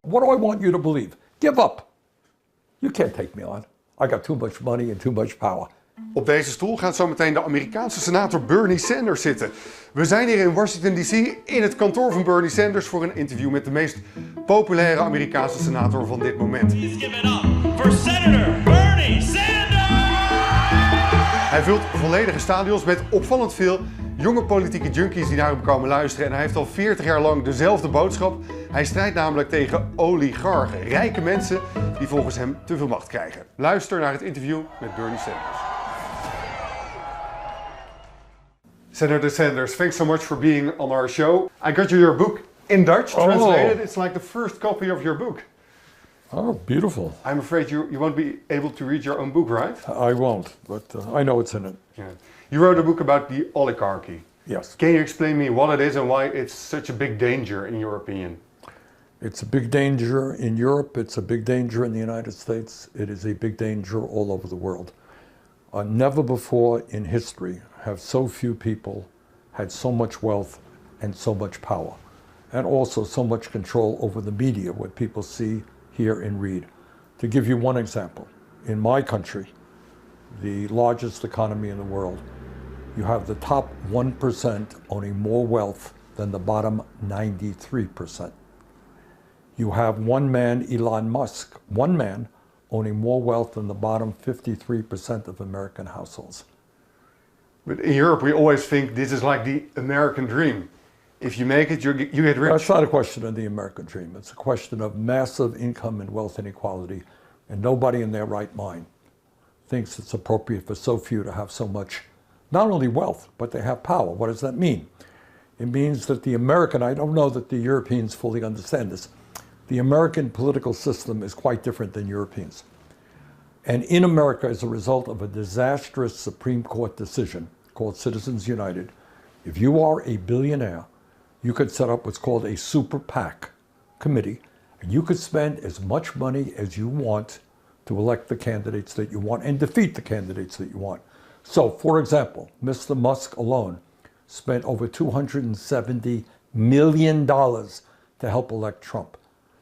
what do I want you to believe? Give up. You can't take me on. I got too much money and too much power. Op deze stoel gaat zometeen de Amerikaanse senator Bernie Sanders zitten. We zijn hier in Washington DC in het kantoor van Bernie Sanders voor een interview met de meest populaire Amerikaanse senator van dit moment. Hij vult volledige stadions met opvallend veel jonge politieke junkies die naar hem komen luisteren. En hij heeft al 40 jaar lang dezelfde boodschap. Hij strijdt namelijk tegen oligarchen, rijke mensen die volgens hem te veel macht krijgen. Luister naar het interview met Bernie Sanders. Senator Sanders, thanks so much for being on our show. I got your book in Dutch, translated. It's like the first copy of your book. Oh, beautiful. I'm afraid you won't be able to read your own book, right? I won't, but I know it's in it. Yeah. You wrote a book about the oligarchy. Yes. Can you explain me what it is and why it's such a big danger in your opinion? It's a big danger in Europe. It's a big danger in the United States. It is a big danger all over the world. Never before in history have so few people had so much wealth and so much power, and also so much control over the media, what people see, hear, and read. To give you one example, in my country, the largest economy in the world, you have the top 1% owning more wealth than the bottom 93%. You have one man, Elon Musk, one man owning more wealth than the bottom 53% of American households. But in Europe, we always think this is like the American dream. If you make it, you get rich. That's not a question of the American dream. It's a question of massive income and wealth inequality, and nobody in their right mind thinks it's appropriate for so few to have so much, not only wealth, but they have power. What does that mean? It means that the American, I don't know that the Europeans fully understand this, the American political system is quite different than Europeans. And in America, as a result of a disastrous Supreme Court decision called Citizens United, if you are a billionaire, you could set up what's called a super PAC committee, and you could spend as much money as you want to elect the candidates that you want and defeat the candidates that you want. So, for example, Mr. Musk alone spent over $270 million to help elect Trump.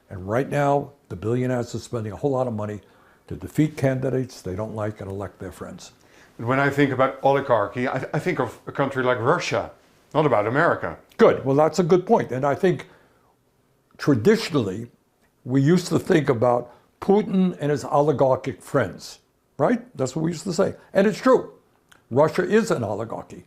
And right now, the billionaires are spending a whole lot of money to defeat candidates they don't like and elect their friends. When I think about oligarchy, I think of a country like Russia, not about America. Good. Well, that's a good point. And I think traditionally, we used to think about Putin and his oligarchic friends, right? That's what we used to say. And it's true. Russia is an oligarchy.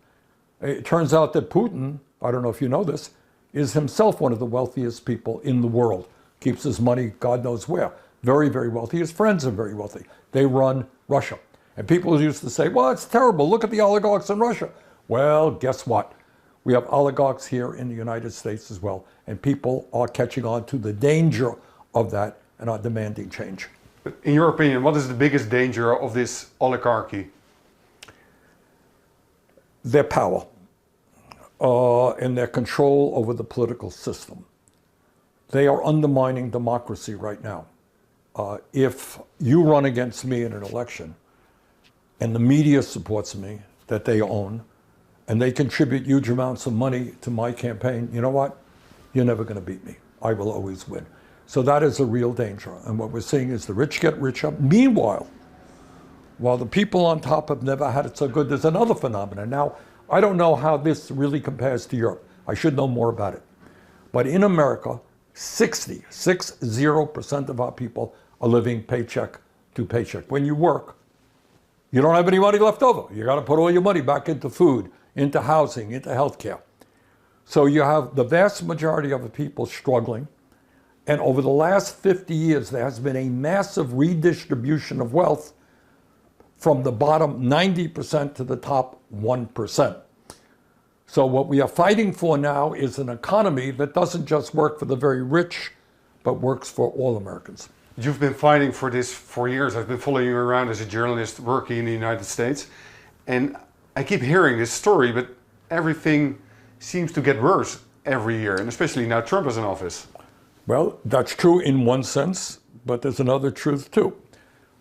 It turns out that Putin, I don't know if you know this, is himself one of the wealthiest people in the world. Keeps his money God knows where. Very, very wealthy. His friends are very wealthy. They run Russia. And people used to say, well, it's terrible. Look at the oligarchs in Russia. Well, guess what? We have oligarchs here in the United States as well. And people are catching on to the danger of that and are demanding change. In your opinion, what is the biggest danger of this oligarchy? Their power and their control over the political system. They are undermining democracy right now. If you run against me in an election and the media supports me that they own and they contribute huge amounts of money to my campaign, you know what? You're never going to beat me. I will always win. So that is a real danger. And what we're seeing is the rich get richer. Meanwhile, while the people on top have never had it so good, there's another phenomenon. Now, I don't know how this really compares to Europe. I should know more about it. But in America, 60% of our people are living paycheck to paycheck. When you work, you don't have any money left over. You got to put all your money back into food, into housing, into healthcare. So you have the vast majority of the people struggling. And over the last 50 years, there has been a massive redistribution of wealth from the bottom 90% to the top 1%. So what we are fighting for now is an economy that doesn't just work for the very rich, but works for all Americans. You've been fighting for this for years. I've been following you around as a journalist working in the United States. And I keep hearing this story, but everything seems to get worse every year, and especially now Trump is in office. Well, that's true in one sense, but there's another truth too.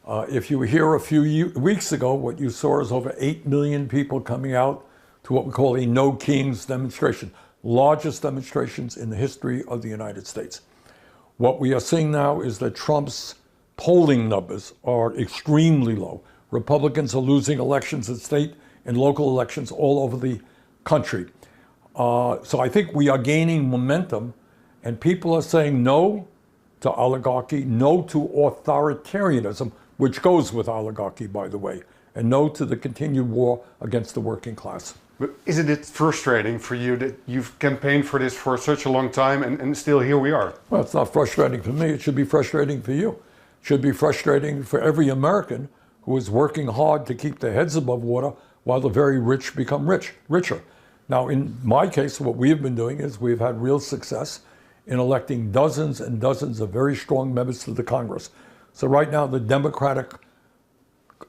If you were here a few weeks ago, what you saw is over 8 million people coming out to what we call a No Kings demonstration, largest demonstrations in the history of the United States. What we are seeing now is that Trump's polling numbers are extremely low. Republicans are losing elections at state and local elections all over the country. So I think we are gaining momentum, and people are saying no to oligarchy, no to authoritarianism, which goes with oligarchy, by the way, and no to the continued war against the working class. But isn't it frustrating for you that you've campaigned for this for such a long time and still here we are? Well, it's not frustrating for me. It should be frustrating for you. It should be frustrating for every American who is working hard to keep their heads above water while the very rich become richer. Now, in my case, what we have been doing is we've had real success in electing dozens and dozens of very strong members to the Congress. So right now, the Democratic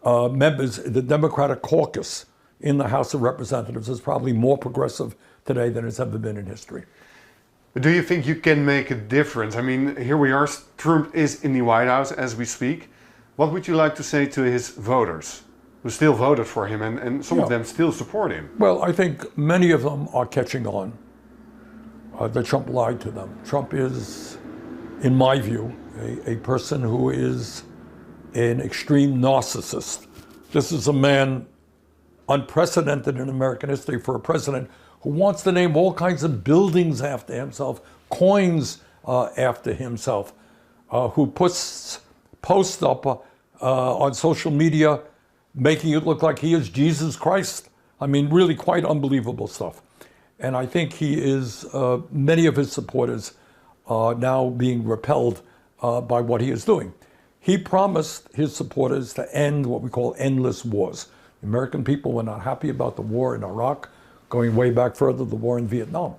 members, the Democratic caucus in the House of Representatives is probably more progressive today than it's ever been in history. But do you think you can make a difference? I mean, here we are, Trump is in the White House as we speak. What would you like to say to his voters who still voted for him and some of them still support him? Well, I think many of them are catching on that Trump lied to them. Trump is, in my view, a person who is an extreme narcissist. This is a man unprecedented in American history for a president who wants to name all kinds of buildings after himself, coins after himself, who posts up on social media making it look like he is Jesus Christ. I mean, really quite unbelievable stuff. And I think he is, many of his supporters are now being repelled by what he is doing. He promised his supporters to end what we call endless wars. The American people were not happy about the war in Iraq, going way back further, the war in Vietnam.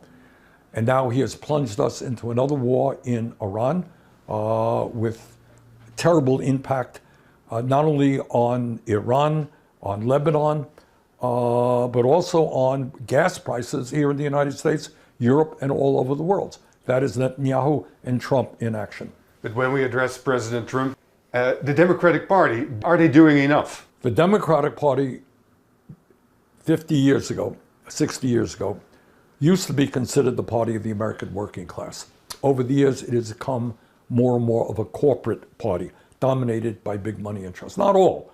And now he has plunged us into another war in Iran with terrible impact, not only on Iran, on Lebanon, but also on gas prices here in the United States, Europe, and all over the world. That is Netanyahu and Trump in action. But when we address President Trump, the Democratic Party, are they doing enough? The Democratic Party 50 years ago, 60 years ago, used to be considered the party of the American working class. Over the years, it has become more and more of a corporate party, dominated by big money interests. Not all,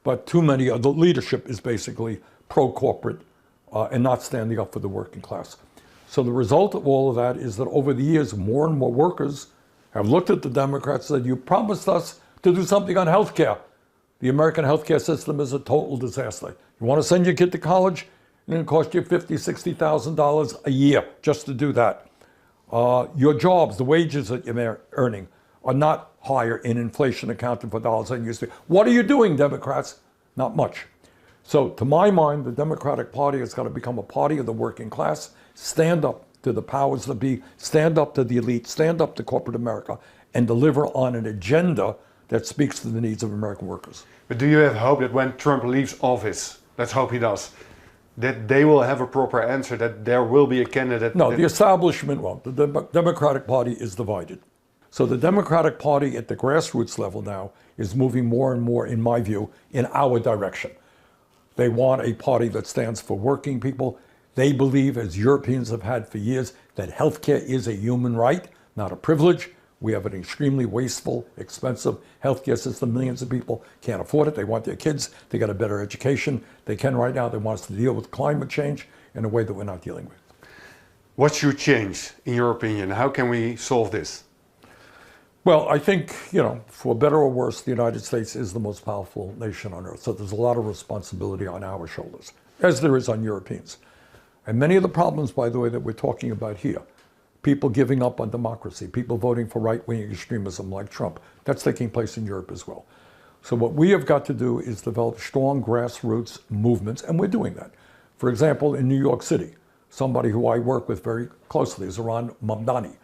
but too many of the leadership is basically pro-corporate and not standing up for the working class. So the result of all of that is that over the years, more and more workers have looked at the Democrats and said, you promised us to do something on health care. The American healthcare system is a total disaster. You want to send your kid to college? It's going to cost you $50,000, $60,000 a year just to do that. Your jobs, the wages that you're earning, are not higher in inflation accounted for dollars than used to. What are you doing, Democrats? Not much. So to my mind, the Democratic Party has got to become a party of the working class, stand up to the powers that be, stand up to the elite, stand up to corporate America, and deliver on an agenda that speaks to the needs of American workers. But do you have hope that when Trump leaves office, let's hope he does, that they will have a proper answer, that there will be a candidate? No, the establishment won't. The Democratic Party is divided. So the Democratic Party at the grassroots level now is moving more and more, in my view, in our direction. They want a party that stands for working people. They believe, as Europeans have had for years, that healthcare is a human right, not a privilege. We have an extremely wasteful, expensive healthcare system. Millions of people can't afford it. They want their kids to get a better education. They can right now. They want us to deal with climate change in a way that we're not dealing with. What should change, in your opinion? How can we solve this? Well, I think, for better or worse, the United States is the most powerful nation on earth. So there's a lot of responsibility on our shoulders, as there is on Europeans. And many of the problems, by the way, that we're talking about here, people giving up on democracy, people voting for right-wing extremism like Trump, that's taking place in Europe as well. So what we have got to do is develop strong grassroots movements, and we're doing that. For example, in New York City, somebody who I work with very closely is Moderne.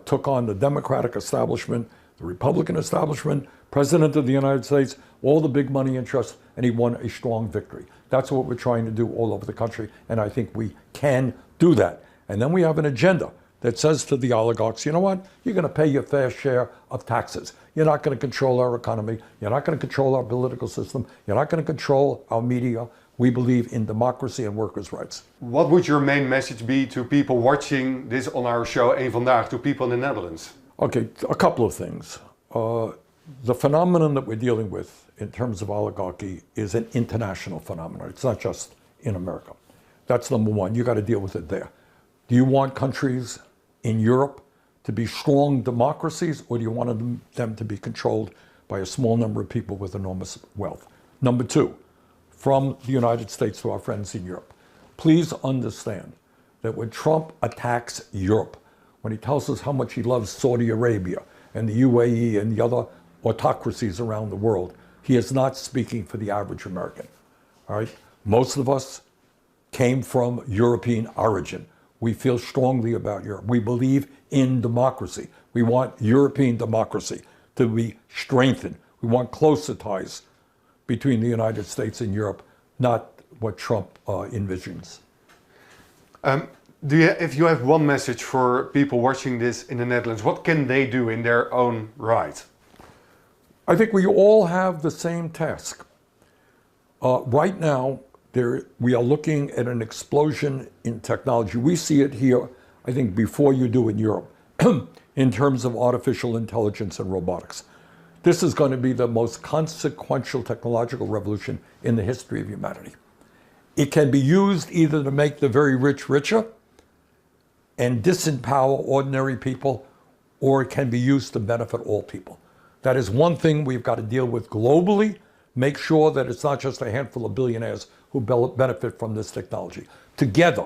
Took on the Democratic establishment, the Republican establishment, President of the United States, all the big money interests, and he won a strong victory. That's what we're trying to do all over the country, and I think we can do that. And then we have an agenda that says to the oligarchs, you know what, you're going to pay your fair share of taxes. You're not going to control our economy. You're not going to control our political system. You're not going to control our media. We believe in democracy and workers' rights. What would your main message be to people watching this on our show, Eén Vandaag, to people in the Netherlands? Okay, a couple of things. The phenomenon that we're dealing with in terms of oligarchy is an international phenomenon. It's not just in America. That's number one. You got to deal with it there. Do you want countries in Europe to be strong democracies, or do you want them to be controlled by a small number of people with enormous wealth? Number two, from the United States to our friends in Europe, please understand that when Trump attacks Europe, when he tells us how much he loves Saudi Arabia and the UAE and the other autocracies around the world, he is not speaking for the average American. All right? Most of us came from European origin. We feel strongly about Europe. We believe in democracy. We want European democracy to be strengthened. We want closer ties between the United States and Europe, not what Trump envisions. If you have one message for people watching this in the Netherlands, what can they do in their own right? I think we all have the same task. Right now, we are looking at an explosion in technology. We see it here, I think, before you do in Europe, in terms of artificial intelligence and robotics. This is going to be the most consequential technological revolution in the history of humanity. It can be used either to make the very rich richer and disempower ordinary people, or it can be used to benefit all people. That is one thing we've got to deal with globally. Make sure that it's not just a handful of billionaires who benefit from this technology. Together,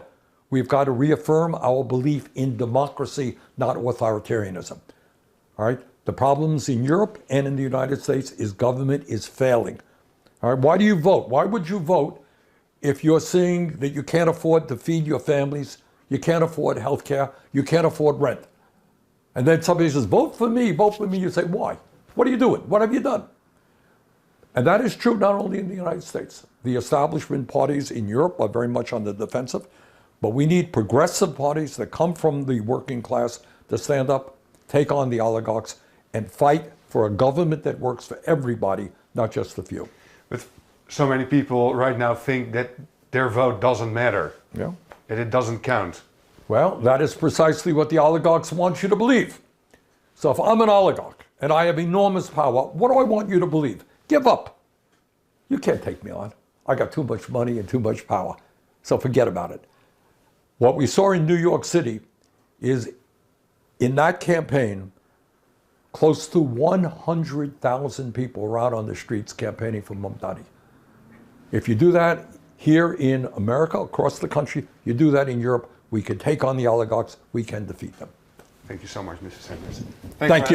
we've got to reaffirm our belief in democracy, not authoritarianism. All right? The problems in Europe and in the United States is government is failing. All right? Why do you vote? Why would you vote if you're seeing that you can't afford to feed your families, you can't afford health care, you can't afford rent? And then somebody says, vote for me, vote for me. You say, why? What are you doing? What have you done? And that is true not only in the United States. The establishment parties in Europe are very much on the defensive, but we need progressive parties that come from the working class to stand up, take on the oligarchs, and fight for a government that works for everybody, not just the few. But so many people right now think that their vote doesn't matter, Yeah. that it doesn't count. Well, that is precisely what the oligarchs want you to believe. So if I'm an oligarch and I have enormous power, what do I want you to believe? Give up. You can't take me on. I got too much money and too much power. So forget about it. What we saw in New York City is in that campaign, close to 100,000 people were out on the streets campaigning for Moderne. If you do that here in America, across the country, you do that in Europe, we can take on the oligarchs, we can defeat them. Thank you so much, Mr. Sanders. Thank you.